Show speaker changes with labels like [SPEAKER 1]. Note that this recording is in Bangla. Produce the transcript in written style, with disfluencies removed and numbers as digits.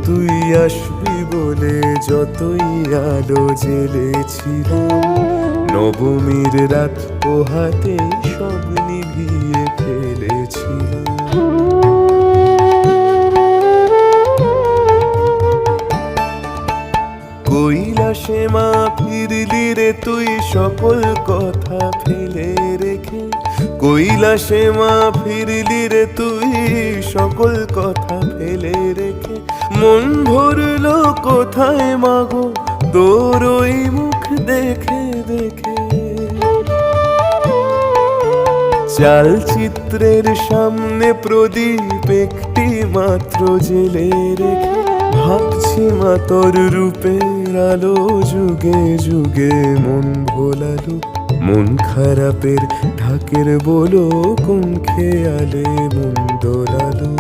[SPEAKER 1] তুই আসবি বলে যতই আলো জ্বেলেছিলাম, নবমীর রাত পোহাতে সব নিভিয়ে ফেলেছিলাম। কৈলাসে মা ফিরলি রে তুই সকল কথা ফেলে রেখে, কৈলাসে মা ফিরলি রে তুই সকল কথা ফেলে রেখে। মন ভরলো কোথায় মাগো তোর ওই মুখ দেখে দেখে। চালচিত্রের সামনে প্রদীপ একটি মাত্র জেলে রেখে, ভাবছি মা তোর রূপের আলো যুগে যুগে মন ভোলালো। মন খারাপের ঢাকের বলো কোন খেয়ালে মন দোলালো।